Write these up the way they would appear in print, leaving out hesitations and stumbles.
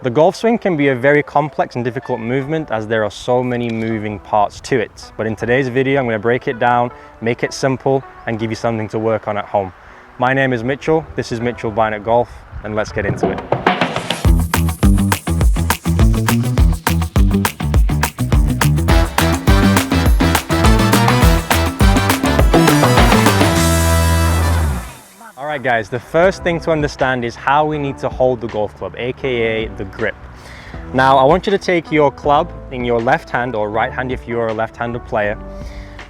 The golf swing can be a very complex and difficult movement as there are so many moving parts to it. But in today's video, I'm going to break it down, make it simple, and give you something to work on at home. My name is Mitchell, this is Mitchell Bynert Golf, and let's get into it. Alright guys, the first thing to understand is how we need to hold the golf club, aka the grip. Now I want you to take your club in your left hand or right hand if you're a left-handed player.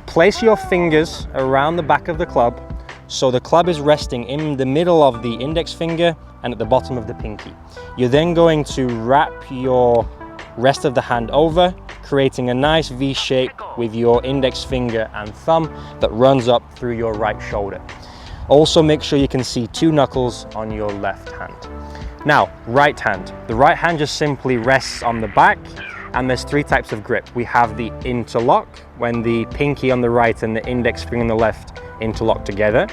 Place your fingers around the back of the club so the club is resting in the middle of the index finger and at the bottom of the pinky. You're then going to wrap your rest of the hand over, creating a nice V shape with your index finger and thumb that runs up through your right shoulder. Also make sure you can see two knuckles on your left hand. Now, right hand. The right hand just simply rests on the back, and there's three types of grip. We have the interlock, when the pinky on the right and the index finger on the left interlock together.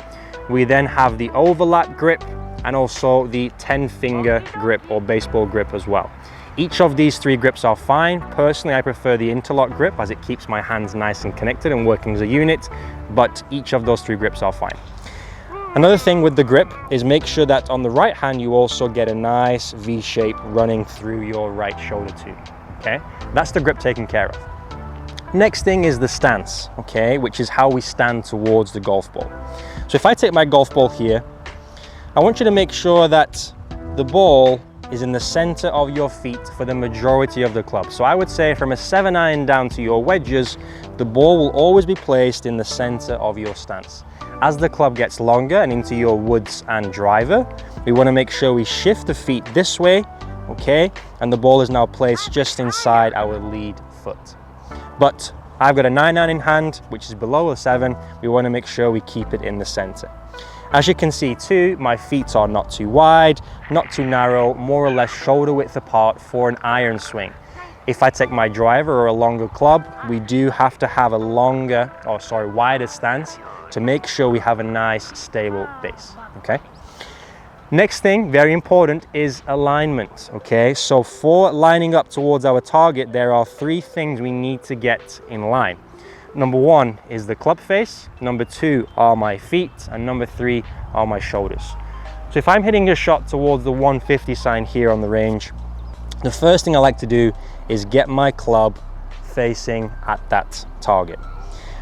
We then have the overlap grip and also the 10-finger grip or baseball grip as well. Each of these three grips are fine. Personally, I prefer the interlock grip as it keeps my hands nice and connected and working as a unit, but each of those three grips are fine. Another thing with the grip is make sure that on the right hand you also get a nice V shape running through your right shoulder too, okay? That's the grip taken care of. Next thing is the stance, okay, which is how we stand towards the golf ball. So if I take my golf ball here, I want you to make sure that the ball is in the center of your feet for the majority of the club. So I would say from a 7-iron down to your wedges, the ball will always be placed in the center of your stance. As the club gets longer and into your woods and driver, we want to make sure we shift the feet this way, okay? And the ball is now placed just inside our lead foot. But I've got a 9-iron in hand, which is below a 7. We want to make sure we keep it in the center. As you can see too, my feet are not too wide, not too narrow, more or less shoulder width apart for an iron swing. If I take my driver or a longer club, we do have to have a wider stance to make sure we have a nice stable base, okay? Next thing, very important, is alignment, okay? So for lining up towards our target, there are three things we need to get in line. Number one is the club face, number two are my feet, and number three are my shoulders. So if I'm hitting a shot towards the 150 sign here on the range, the first thing I like to do is get my club facing at that target.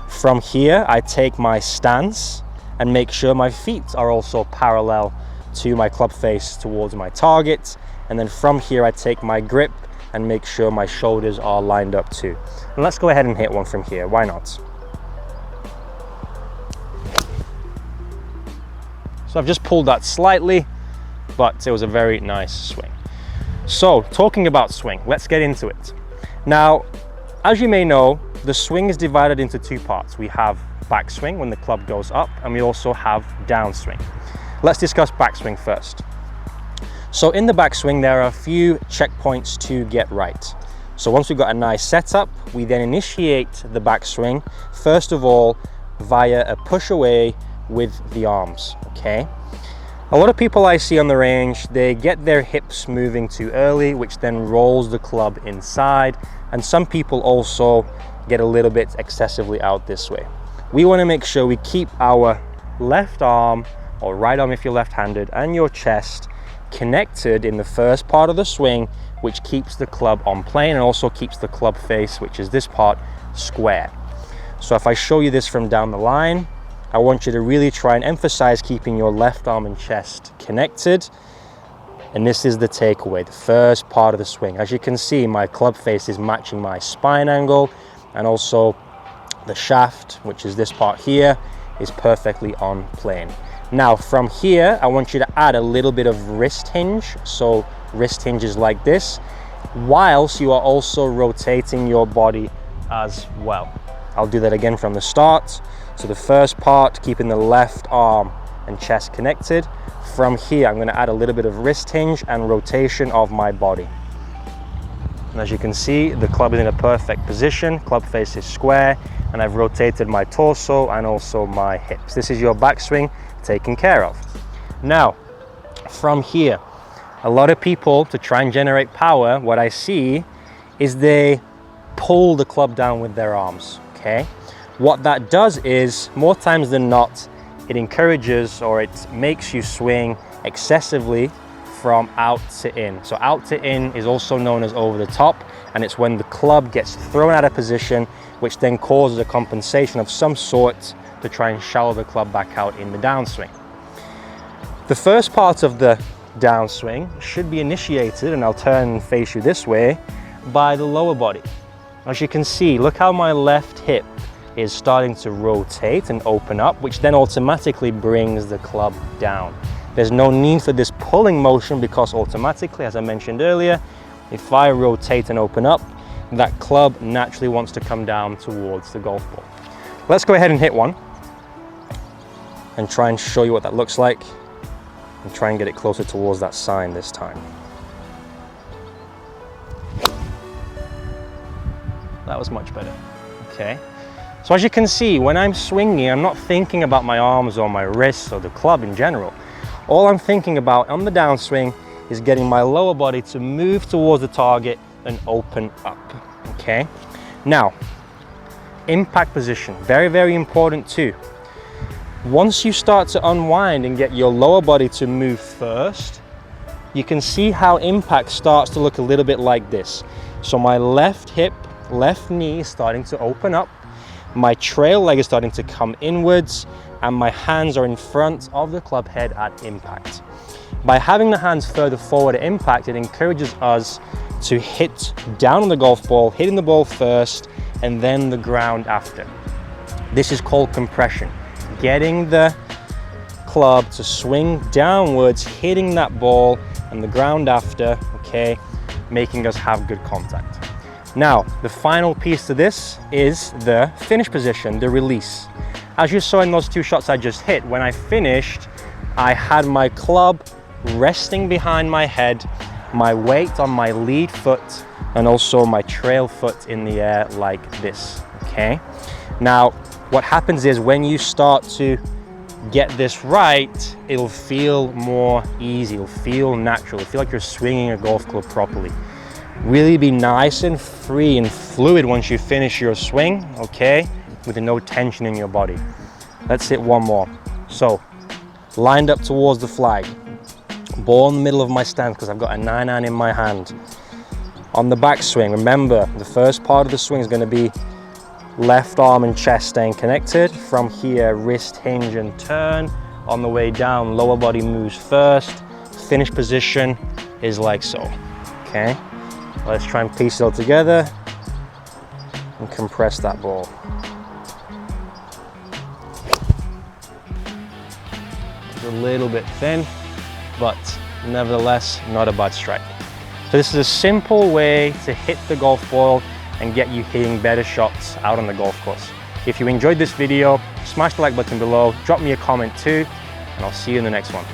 From here, I take my stance and make sure my feet are also parallel to my club face towards my target. And then from here, I take my grip and make sure my shoulders are lined up too. And let's go ahead and hit one from here, why not? So I've just pulled that slightly, but it was a very nice swing. So talking about swing, let's get into it. Now, as you may know, the swing is divided into two parts. We have backswing when the club goes up, and we also have downswing. Let's discuss backswing first. So in the backswing, there are a few checkpoints to get right. So once we've got a nice setup, we then initiate the backswing, first of all, via a push away with the arms, okay? A lot of people I see on the range, they get their hips moving too early, which then rolls the club inside, and some people also get a little bit excessively out this way. We want to make sure we keep our left arm, or right arm if you're left-handed, and your chest connected in the first part of the swing, which keeps the club on plane and also keeps the club face, which is this part, square. So if I show you this from down the line, I want you to really try and emphasize keeping your left arm and chest connected. And this is the takeaway, the first part of the swing. As you can see, my club face is matching my spine angle, and also the shaft, which is this part here, is perfectly on plane. Now from here, I want you to add a little bit of wrist hinge. So wrist hinges like this, whilst you are also rotating your body as well. I'll do that again from the start. So the first part, keeping the left arm and chest connected. From here, I'm going to add a little bit of wrist hinge and rotation of my body. And as you can see, the club is in a perfect position, club face is square, and I've rotated my torso and also my hips. This is your backswing taken care of. Now, from here, A lot of people, to try and generate power, what I see is they pull the club down with their arms, okay? What that does is, more times than not, it encourages or it makes you swing excessively from out to in. So out to in is also known as over the top, and it's when the club gets thrown out of position, which then causes a compensation of some sort to try and shallow the club back out in the downswing. The first part of the downswing should be initiated, and I'll turn and face you this way, by the lower body. As you can see, look how my left hip is starting to rotate and open up, which then automatically brings the club down. There's no need for this pulling motion because automatically, as I mentioned earlier, if I rotate and open up, that club naturally wants to come down towards the golf ball. Let's go ahead and hit one and try and show you what that looks like, and try and get it closer towards that sign this time. That was much better. Okay. So as you can see, when I'm swinging, I'm not thinking about my arms or my wrists or the club in general. All I'm thinking about on the downswing is getting my lower body to move towards the target and open up, okay? Now, impact position, very, very important too. Once you start to unwind and get your lower body to move first, you can see how impact starts to look a little bit like this. So my left hip, left knee is starting to open up, my trail leg is starting to come inwards, and my hands are in front of the club head at impact. By having the hands further forward at impact, it encourages us to hit down on the golf ball, hitting the ball first, and then the ground after. This is called compression. Getting the club to swing downwards, hitting that ball, and the ground after, okay, making us have good contact. Now, the final piece to this is the finish position, the release. As you saw in those two shots I just hit, when I finished, I had my club resting behind my head, my weight on my lead foot, and also my trail foot in the air like this, okay? Now, what happens is when you start to get this right, it'll feel more easy, it'll feel natural, it'll feel like you're swinging a golf club properly. Really be nice and free and fluid once you finish your swing, okay? With no tension in your body. Let's hit one more. So, lined up towards the flag. Ball in the middle of my stance because I've got a 9-iron in my hand. On the backswing, remember, the first part of the swing is going to be left arm and chest staying connected. From here, wrist hinge and turn. On the way down, lower body moves first. Finish position is like so, okay? Let's try and piece it all together and compress that ball. It's a little bit thin, but nevertheless, not a bad strike. So this is a simple way to hit the golf ball and get you hitting better shots out on the golf course. If you enjoyed this video, smash the like button below, drop me a comment too, and I'll see you in the next one.